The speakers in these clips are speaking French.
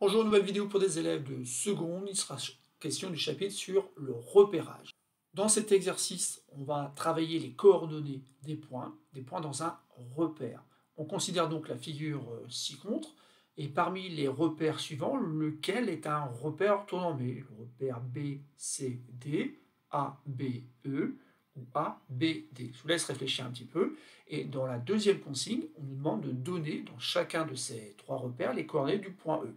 Bonjour, nouvelle vidéo pour des élèves de seconde. Il sera question du chapitre sur le repérage. Dans cet exercice, on va travailler les coordonnées des points dans un repère. On considère donc la figure ci-contre, et parmi les repères suivants, lequel est un repère orthonormé? Le repère B, C, D, A, B, E ou A, B, D. Je vous laisse réfléchir un petit peu. Et dans la deuxième consigne, on nous demande de donner dans chacun de ces trois repères les coordonnées du point E.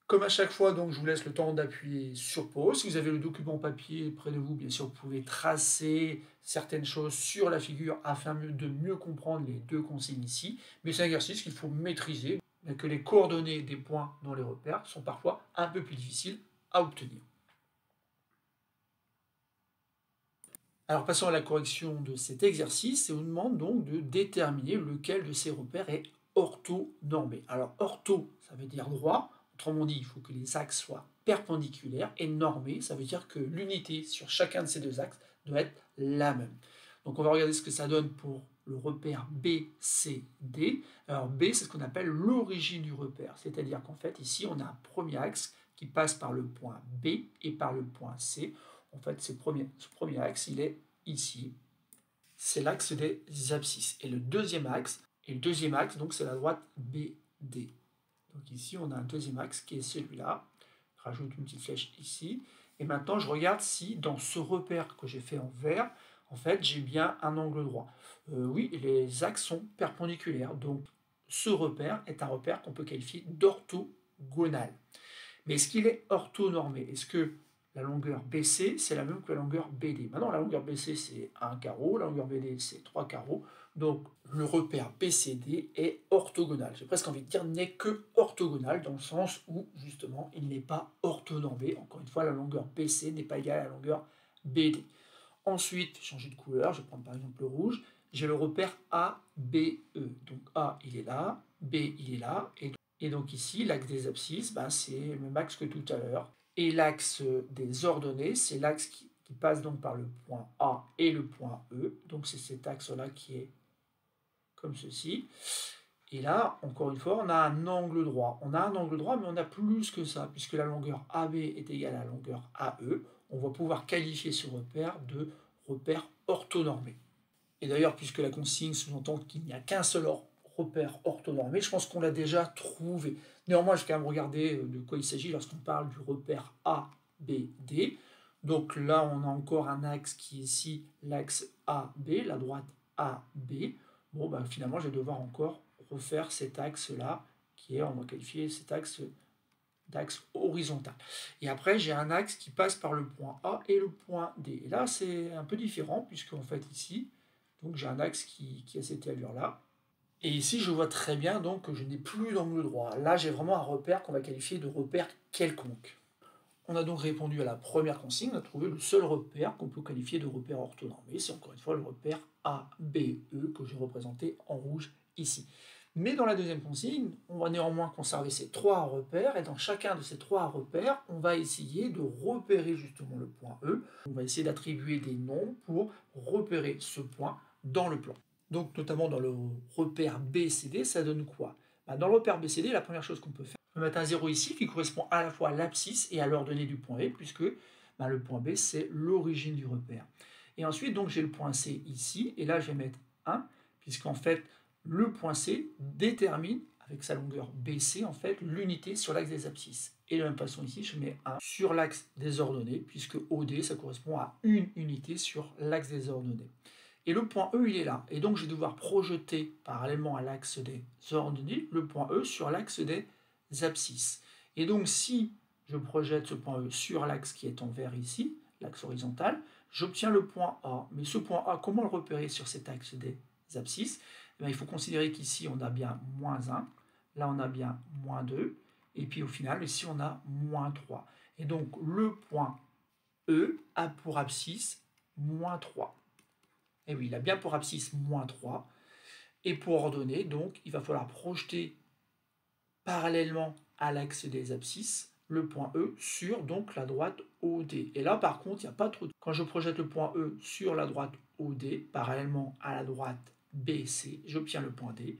Comme à chaque fois, donc, je vous laisse le temps d'appuyer sur pause. Si vous avez le document papier près de vous, bien sûr, vous pouvez tracer certaines choses sur la figure afin de mieux comprendre les deux consignes ici. Mais c'est un exercice qu'il faut maîtriser, bien que les coordonnées des points dans les repères sont parfois un peu plus difficiles à obtenir. Alors passons à la correction de cet exercice et on nous demande donc de déterminer lequel de ces repères est orthonormé. Alors ortho, ça veut dire droit. Autrement dit, il faut que les axes soient perpendiculaires, et normé, ça veut dire que l'unité sur chacun de ces deux axes doit être la même. Donc on va regarder ce que ça donne pour le repère BCD. Alors B, c'est ce qu'on appelle l'origine du repère, c'est-à-dire qu'en fait ici on a un premier axe qui passe par le point B et par le point C. En fait, ce premier axe, il est ici. C'est l'axe des abscisses. Et le deuxième axe, donc c'est la droite BD. Donc ici, on a un deuxième axe qui est celui-là. Je rajoute une petite flèche ici. Et maintenant, je regarde si dans ce repère que j'ai fait en vert, en fait, j'ai bien un angle droit. Oui, les axes sont perpendiculaires. Donc, ce repère est un repère qu'on peut qualifier d'orthogonal. Mais est-ce qu'il est orthonormé? Est-ce que la longueur BC, c'est la même que la longueur BD? Maintenant, la longueur BC, c'est 1 carreau, la longueur BD, c'est 3 carreaux. Donc, le repère BCD est orthogonal. J'ai presque envie de dire n'est que orthogonal, dans le sens où, justement, il n'est pas orthonormé. Encore une fois, la longueur BC n'est pas égale à la longueur BD. Ensuite, changer de couleur, je vais prendre par exemple le rouge. J'ai le repère ABE. Donc, A, il est là, B, il est là, et donc ici, l'axe des abscisses, c'est le même axe que tout à l'heure. Et l'axe des ordonnées, c'est l'axe qui passe donc par le point A et le point E. Donc c'est cet axe-là qui est comme ceci. Et là, encore une fois, on a un angle droit. On a un angle droit, mais on a plus que ça, puisque la longueur AB est égale à la longueur AE. On va pouvoir qualifier ce repère de repère orthonormé. Et d'ailleurs, puisque la consigne sous-entend qu'il n'y a qu'un seul repère orthonormé, je pense qu'on l'a déjà trouvé. Néanmoins, je vais quand même regarder de quoi il s'agit lorsqu'on parle du repère ABD. Donc là, on a encore un axe qui est ici, l'axe AB, la droite AB. Bon, finalement, je vais devoir encore refaire cet axe-là, qui est, on va qualifier cet axe d'axe horizontal. Et après, j'ai un axe qui passe par le point A et le point D. Et là, c'est un peu différent, puisque en fait, ici, donc j'ai un axe qui a cette allure-là. Et ici, je vois très bien donc que je n'ai plus d'angle droit. Là, j'ai vraiment un repère qu'on va qualifier de repère quelconque. On a donc répondu à la première consigne, on a trouvé le seul repère qu'on peut qualifier de repère orthonormé. C'est encore une fois le repère ABE que j'ai représenté en rouge ici. Mais dans la deuxième consigne, on va néanmoins conserver ces trois repères, et dans chacun de ces trois repères, on va essayer de repérer justement le point E. On va essayer d'attribuer des noms pour repérer ce point dans le plan. Donc notamment dans le repère BCD, ça donne quoi? Dans le repère BCD, la première chose qu'on peut faire, on peut mettre un 0 ici qui correspond à la fois à l'abscisse et à l'ordonnée du point E, puisque le point B, c'est l'origine du repère. Et ensuite, donc j'ai le point C ici, et là je vais mettre 1, puisqu'en fait, le point C détermine, avec sa longueur BC, en fait, l'unité sur l'axe des abscisses. Et de la même façon ici, je mets 1 sur l'axe des ordonnées, puisque OD, ça correspond à une unité sur l'axe des ordonnées. Et le point E, il est là. Et donc, je vais devoir projeter, parallèlement à l'axe des ordonnées, le point E sur l'axe des abscisses. Et donc, si je projette ce point E sur l'axe qui est en vert ici, l'axe horizontal, j'obtiens le point A. Mais ce point A, comment le repérer sur cet axe des abscisses? Il faut considérer qu'ici, on a bien moins 1. Là, on a bien moins 2. Et puis, au final, ici, on a moins 3. Et donc, le point E a pour abscisse moins 3. Et oui, il a bien pour abscisse moins 3. Et pour ordonner, donc, il va falloir projeter parallèlement à l'axe des abscisses le point E sur donc la droite OD. Et là, par contre, il n'y a pas trop de... Quand je projette le point E sur la droite OD, parallèlement à la droite BC, j'obtiens le point D.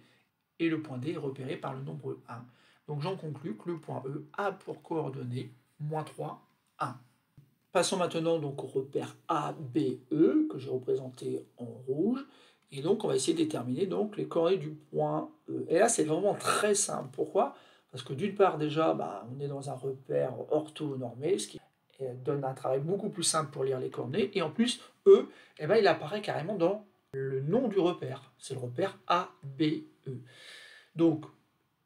Et le point D est repéré par le nombre 1. Donc j'en conclus que le point E a pour coordonnées -3, 1. Passons maintenant donc au repère ABE, que j'ai représenté en rouge. Et donc on va essayer de déterminer donc les coordonnées du point E. Et là c'est vraiment très simple. Pourquoi? Parce que d'une part déjà, on est dans un repère orthonormé, ce qui donne un travail beaucoup plus simple pour lire les coordonnées. Et en plus, E, il apparaît carrément dans le nom du repère. C'est le repère ABE. Donc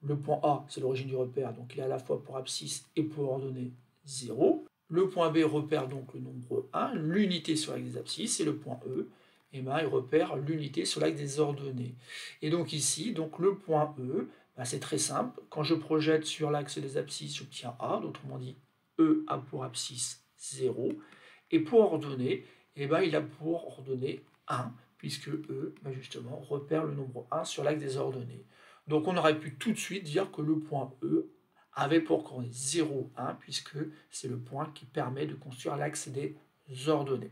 le point A, c'est l'origine du repère, donc il est à la fois pour abscisse et pour ordonnée 0. Le point B repère donc le nombre 1, l'unité sur l'axe des abscisses, et le point E, il repère l'unité sur l'axe des ordonnées. Et donc ici, donc le point E, c'est très simple. Quand je projette sur l'axe des abscisses, j'obtiens A, autrement dit, E a pour abscisse 0. Et pour ordonnée, il a pour ordonnée 1, puisque E, justement, repère le nombre 1 sur l'axe des ordonnées. Donc on aurait pu tout de suite dire que le point E avait pour coordonnée 0, 1, puisque c'est le point qui permet de construire l'axe des ordonnées.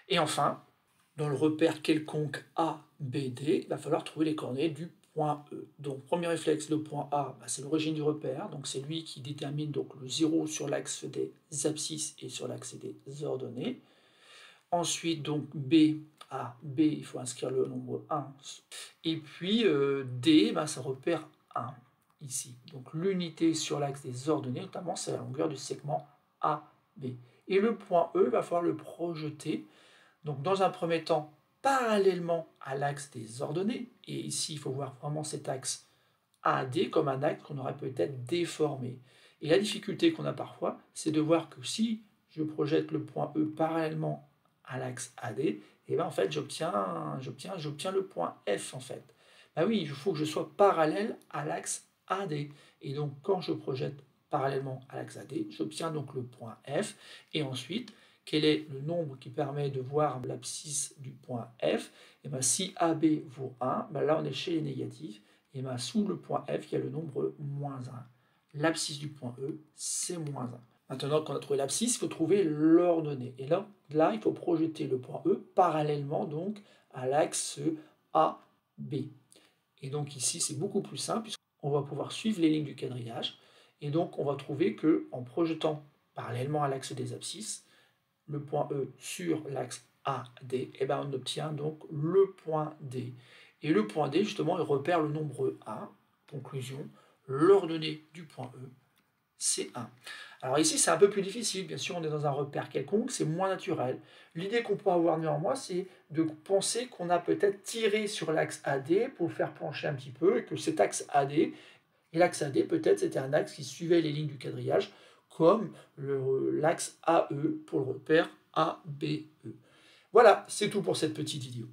Et enfin, dans le repère quelconque ABD, il va falloir trouver les coordonnées du point E. Donc premier réflexe, le point A, c'est l'origine du repère, donc c'est lui qui détermine donc le 0 sur l'axe des abscisses et sur l'axe des ordonnées. Ensuite, donc B, il faut inscrire le nombre 1. Et puis D, ça repère 1, ici. Donc l'unité sur l'axe des ordonnées, notamment, c'est la longueur du segment AB. Et le point E, il va falloir le projeter, donc dans un premier temps, parallèlement à l'axe des ordonnées. Et ici, il faut voir vraiment cet axe AD comme un axe qu'on aurait peut-être déformé. Et la difficulté qu'on a parfois, c'est de voir que si je projette le point E parallèlement à l'axe AD, en fait, j'obtiens le point F, en fait. Oui, il faut que je sois parallèle à l'axe AD. Et donc, quand je projette parallèlement à l'axe AD, j'obtiens donc le point F. Et ensuite, quel est le nombre qui permet de voir l'abscisse du point F? Si AB vaut 1, là, on est chez les négatifs. Et sous le point F, il y a le nombre -1. L'abscisse du point E, c'est -1. Maintenant qu'on a trouvé l'abscisse, il faut trouver l'ordonnée. Et là, il faut projeter le point E parallèlement donc à l'axe AB. Et donc ici, c'est beaucoup plus simple, puisqu'on va pouvoir suivre les lignes du quadrillage. Et donc, on va trouver qu'en projetant parallèlement à l'axe des abscisses, le point E sur l'axe AD, on obtient donc le point D. Et le point D, justement, il repère le nombre 1. Conclusion, l'ordonnée du point E, c'est 1. Alors ici, c'est un peu plus difficile. Bien sûr, on est dans un repère quelconque, c'est moins naturel. L'idée qu'on peut avoir néanmoins, c'est de penser qu'on a peut-être tiré sur l'axe AD pour le faire pencher un petit peu, et que cet axe AD, et l'axe AD, peut-être, c'était un axe qui suivait les lignes du quadrillage, comme l'axe AE pour le repère ABE. Voilà, c'est tout pour cette petite vidéo.